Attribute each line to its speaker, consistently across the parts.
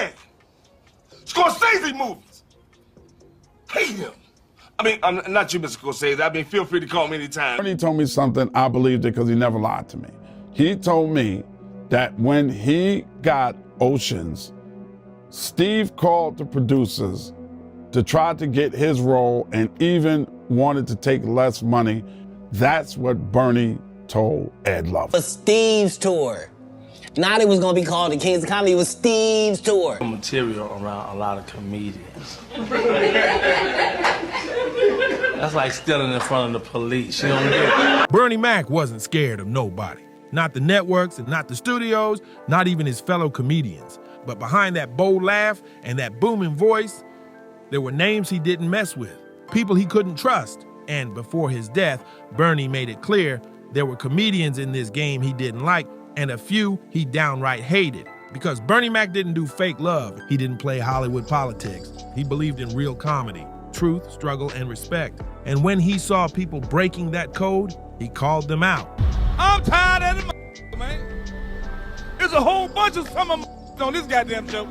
Speaker 1: man. Scorsese movies. Hate him. I mean, I'm not you, Mr. Scorsese. I mean, feel free to call me anytime.
Speaker 2: Bernie told me something, I believed it because he never lied to me. He told me that when he got Oceans, Steve called the producers to try to get his role and even wanted to take less money. That's what Bernie told Ed Lover.
Speaker 3: It was Steve's tour. Not it was gonna be called the Kings of Comedy, it was Steve's tour.
Speaker 4: Material around a lot of comedians. That's like stealing in front of the police. You don't get it.
Speaker 5: Bernie Mac wasn't scared of nobody. Not the networks and not the studios, not even his fellow comedians. But behind that bold laugh and that booming voice, there were names he didn't mess with, people he couldn't trust. And before his death, Bernie made it clear there were comedians in this game he didn't like and a few he downright hated. Because Bernie Mac didn't do fake love. He didn't play Hollywood politics. He believed in real comedy, truth, struggle, and respect. And when he saw people breaking that code, he called them out.
Speaker 6: I'm tired of the man. There's a whole bunch of some on this goddamn show.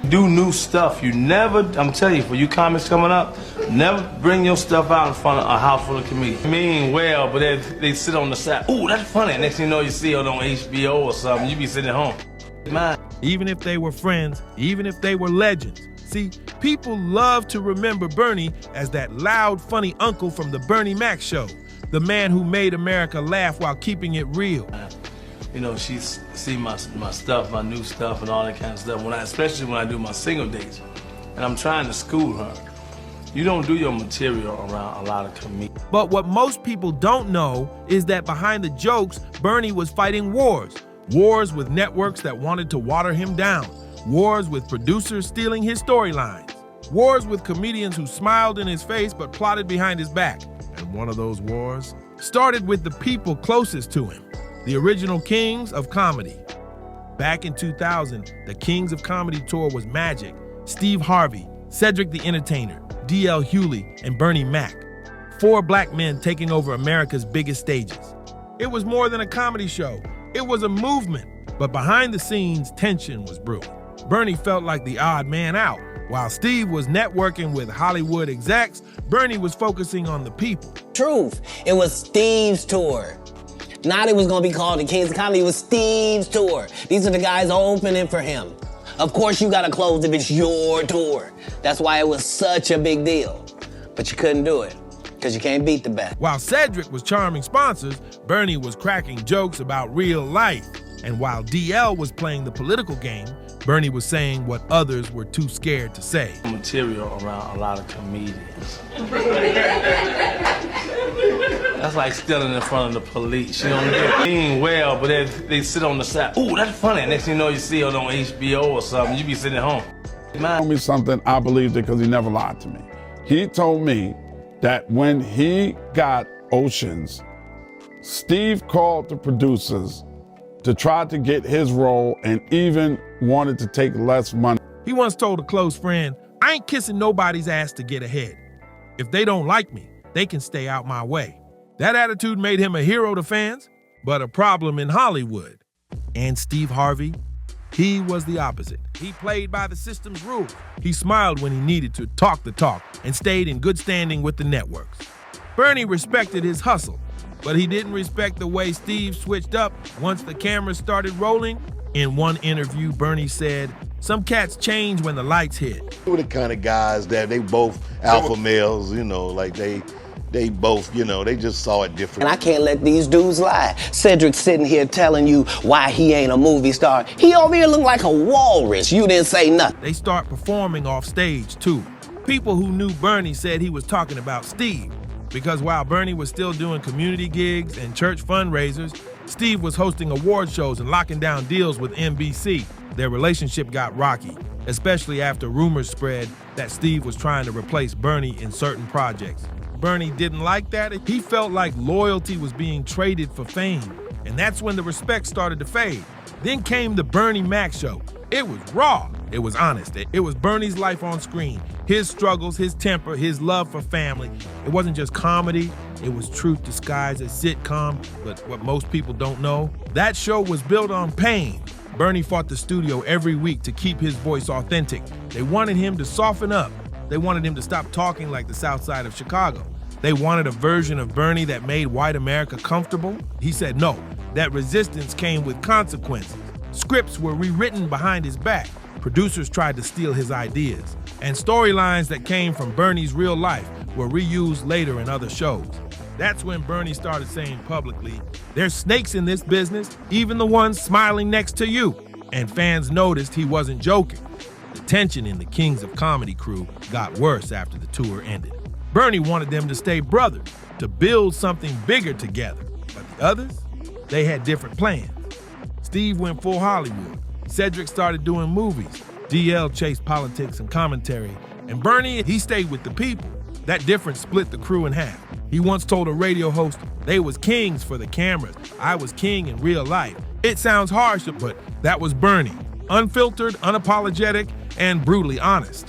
Speaker 4: Do new stuff. You never, I'm telling you, for you comics coming up, never bring your stuff out in front of a house full of comedians. Mean well, but they sit on the side. Ooh, that's funny. Next thing you know, you see it on HBO or something. You be sitting at home. Man.
Speaker 5: Even if they were friends, even if they were legends. See, people love to remember Bernie as that loud, funny uncle from the Bernie Mac show. The man who made America laugh while keeping it real.
Speaker 4: You know, she see my stuff, my new stuff, and all that kind of stuff. Especially when I do my single dates, and I'm trying to school her. You don't do your material around a lot of comedians.
Speaker 5: But what most people don't know is that behind the jokes, Bernie was fighting wars. Wars with networks that wanted to water him down. Wars with producers stealing his storylines. Wars with comedians who smiled in his face but plotted behind his back. And one of those wars started with the people closest to him. The original Kings of Comedy. Back in 2000, the Kings of Comedy tour was magic. Steve Harvey, Cedric the Entertainer, D.L. Hughley, and Bernie Mac. 4 black men taking over America's biggest stages. It was more than a comedy show. It was a movement. But behind the scenes, tension was brewing. Bernie felt like the odd man out. While Steve was networking with Hollywood execs, Bernie was focusing on the people.
Speaker 3: Truth, it was Steve's tour. Not it was gonna be called the Kings of Comedy, it was Steve's tour. These are the guys opening for him. Of course you gotta close if it's your tour. That's why it was such a big deal. But you couldn't do it, because you can't beat the best.
Speaker 5: While Cedric was charming sponsors, Bernie was cracking jokes about real life. And while DL was playing the political game, Bernie was saying what others were too scared to say.
Speaker 4: Material around a lot of comedians. That's like stealing in front of the police. You don't get it. Mean well, but they sit on the side. Ooh, that's funny. Next thing you know, you see it on HBO or something. You be sitting at home.
Speaker 2: He told me something, I believed it because he never lied to me. He told me that when he got Oceans, Steve called the producers to try to get his role and even wanted to take less money.
Speaker 5: He once told a close friend, I ain't kissing nobody's ass to get ahead. If they don't like me, they can stay out my way. That attitude made him a hero to fans, but a problem in Hollywood. And Steve Harvey, he was the opposite. He played by the system's rules. He smiled when he needed to talk the talk and stayed in good standing with the networks. Bernie respected his hustle, but he didn't respect the way Steve switched up once the cameras started rolling. In one interview, Bernie said, some cats change when the lights hit.
Speaker 7: They were the kind of guys that they both alpha males, you know, like they both, you know, they just saw it different.
Speaker 3: And I can't let these dudes lie. Cedric's sitting here telling you why he ain't a movie star. He over here look like a walrus. You didn't say nothing.
Speaker 5: They start performing off stage too. People who knew Bernie said he was talking about Steve, because while Bernie was still doing community gigs and church fundraisers, Steve was hosting award shows and locking down deals with NBC. Their relationship got rocky, especially after rumors spread that Steve was trying to replace Bernie in certain projects. Bernie didn't like that. He felt like loyalty was being traded for fame. And that's when the respect started to fade. Then came the Bernie Mac show. It was raw. It was honest. It was Bernie's life on screen. His struggles, his temper, his love for family. It wasn't just comedy. It was truth disguised as sitcom. But what most people don't know, that show was built on pain. Bernie fought the studio every week to keep his voice authentic. They wanted him to soften up. They wanted him to stop talking like the South Side of Chicago. They wanted a version of Bernie that made white America comfortable. He said no, that resistance came with consequences. Scripts were rewritten behind his back. Producers tried to steal his ideas. And storylines that came from Bernie's real life were reused later in other shows. That's when Bernie started saying publicly, "There's snakes in this business, even the ones smiling next to you." And fans noticed he wasn't joking. The tension in the Kings of Comedy crew got worse after the tour ended. Bernie wanted them to stay brothers, to build something bigger together. But the others, they had different plans. Steve went full Hollywood. Cedric started doing movies. DL chased politics and commentary. And Bernie, he stayed with the people. That difference split the crew in half. He once told a radio host, "They was kings for the cameras. I was king in real life." It sounds harsh, but that was Bernie. Unfiltered, unapologetic, and brutally honest.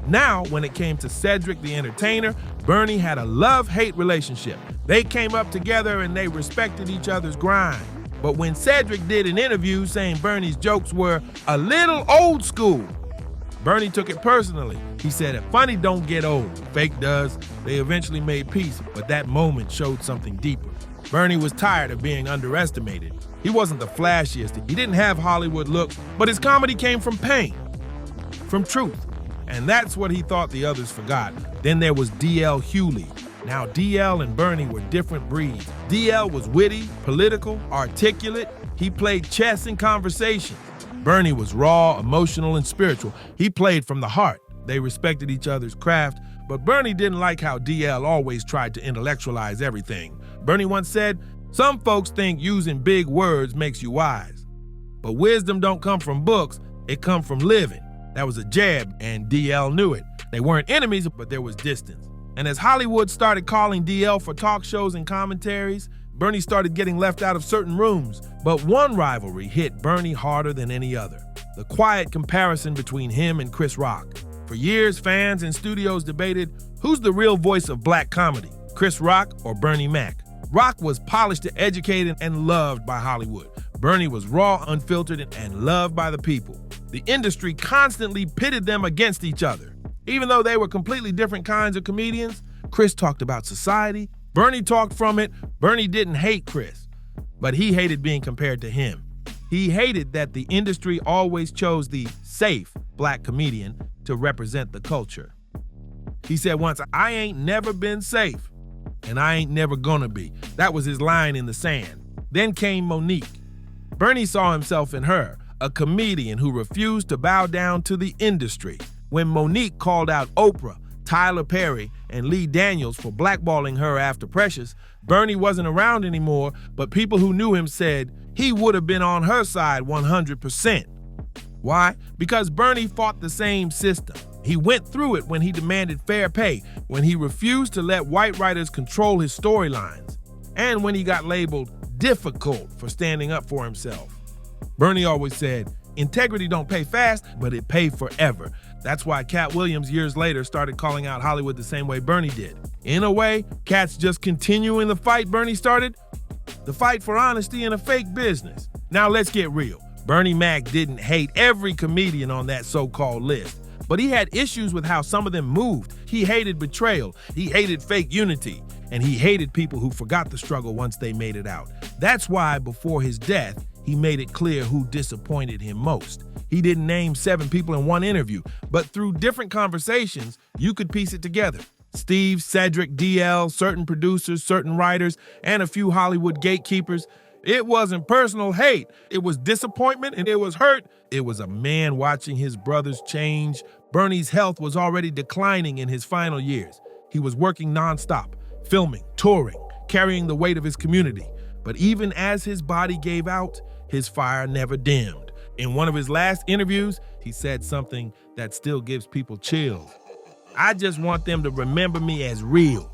Speaker 5: Now, when it came to Cedric the Entertainer, Bernie had a love-hate relationship. They came up together and they respected each other's grind. But when Cedric did an interview saying Bernie's jokes were a little old school, Bernie took it personally. He said, "If funny don't get old, fake does." They eventually made peace, but that moment showed something deeper. Bernie was tired of being underestimated. He wasn't the flashiest. He didn't have Hollywood looks, but his comedy came from pain, from truth. And that's what he thought the others forgot. Then there was DL Hughley. Now, DL and Bernie were different breeds. DL was witty, political, articulate. He played chess in conversation. Bernie was raw, emotional, and spiritual. He played from the heart. They respected each other's craft, but Bernie didn't like how DL always tried to intellectualize everything. Bernie once said, "Some folks think using big words makes you wise, but wisdom don't come from books, it comes from living." That was a jab, and DL knew it. They weren't enemies, but there was distance. And as Hollywood started calling DL for talk shows and commentaries, Bernie started getting left out of certain rooms. But one rivalry hit Bernie harder than any other: the quiet comparison between him and Chris Rock. For years, fans and studios debated who's the real voice of black comedy, Chris Rock or Bernie Mac. Rock was polished, educated, and loved by Hollywood. Bernie was raw, unfiltered, and loved by the people. The industry constantly pitted them against each other. Even though they were completely different kinds of comedians, Chris talked about society, Bernie talked from it. Bernie didn't hate Chris, but he hated being compared to him. He hated that the industry always chose the safe black comedian to represent the culture. He said once, "I ain't never been safe, and I ain't never gonna be." That was his line in the sand. Then came Monique. Bernie saw himself in her, a comedian who refused to bow down to the industry. When Monique called out Oprah, Tyler Perry, and Lee Daniels for blackballing her after Precious, Bernie wasn't around anymore, but people who knew him said he would have been on her side 100%. Why? Because Bernie fought the same system. He went through it when he demanded fair pay, when he refused to let white writers control his storylines, and when he got labeled difficult for standing up for himself. Bernie always said, "Integrity don't pay fast, but it paid forever." That's why Katt Williams years later started calling out Hollywood the same way Bernie did. In a way, Katt's just continuing the fight Bernie started, the fight for honesty in a fake business. Now let's get real. Bernie Mac didn't hate every comedian on that so-called list, but he had issues with how some of them moved. He hated betrayal, he hated fake unity, and he hated people who forgot the struggle once they made it out. That's why before his death, he made it clear who disappointed him most. He didn't name 7 people in one interview, but through different conversations, you could piece it together. Steve, Cedric, DL, certain producers, certain writers, and a few Hollywood gatekeepers. It wasn't personal hate. It was disappointment and it was hurt. It was a man watching his brothers change. Bernie's health was already declining in his final years. He was working nonstop, filming, touring, carrying the weight of his community. But even as his body gave out, his fire never dimmed. In one of his last interviews, he said something that still gives people chills. "I just want them to remember me as real.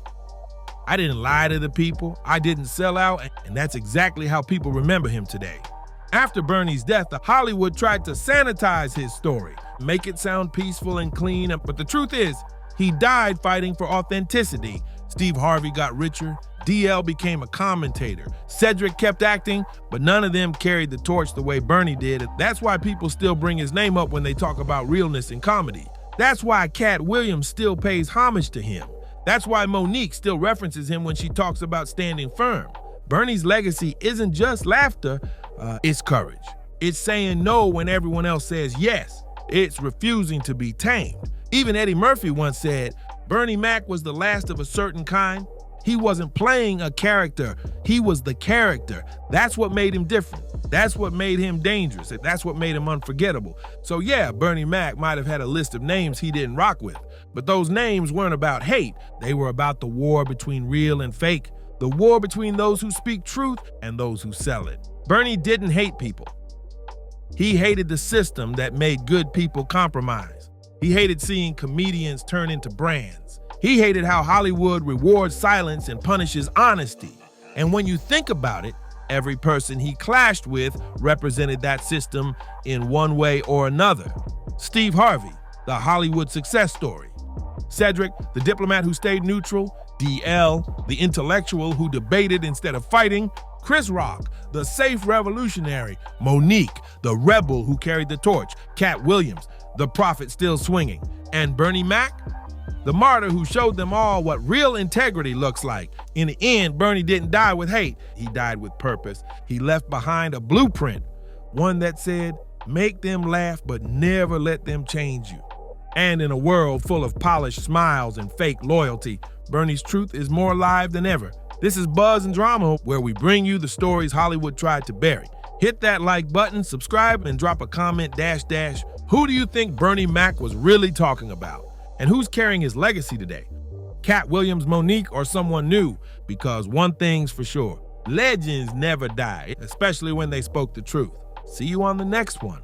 Speaker 5: I didn't lie to the people, I didn't sell out, and that's exactly how people remember him today." After Bernie's death, Hollywood tried to sanitize his story, make it sound peaceful and clean, but the truth is, He died fighting for authenticity. Steve Harvey got richer. DL became a commentator. Cedric kept acting, but none of them carried the torch the way Bernie did. That's why people still bring his name up when they talk about realness in comedy. That's why Katt Williams still pays homage to him. That's why Monique still references him when she talks about standing firm. Bernie's legacy isn't just laughter, it's courage. It's saying no when everyone else says yes. It's refusing to be tamed. Even Eddie Murphy once said, Bernie Mac was the last of a certain kind. He wasn't playing a character, he was the character. That's what made him different. That's what made him dangerous. That's what made him unforgettable. So yeah, Bernie Mac might have had a list of names he didn't rock with, but those names weren't about hate. They were about the war between real and fake, the war between those who speak truth and those who sell it. Bernie didn't hate people. He hated the system that made good people compromise. He hated seeing comedians turn into brands. He hated how Hollywood rewards silence and punishes honesty. And when you think about it, every person he clashed with represented that system in one way or another. Steve Harvey, the Hollywood success story. Cedric, the diplomat who stayed neutral. DL, the intellectual who debated instead of fighting. Chris Rock, the safe revolutionary. Monique, the rebel who carried the torch. Katt Williams, the prophet still swinging. And Bernie Mac, the martyr who showed them all what real integrity looks like. In the end, Bernie didn't die with hate. He died with purpose. He left behind a blueprint, one that said, make them laugh, but never let them change you. And in a world full of polished smiles and fake loyalty, Bernie's truth is more alive than ever. This is Buzz and Drama, where we bring you the stories Hollywood tried to bury. Hit that like button, subscribe, and drop a comment -- who do you think Bernie Mac was really talking about? And who's carrying his legacy today? Katt Williams, Monique, or someone new? Because one thing's for sure, legends never die, especially when they spoke the truth. See you on the next one.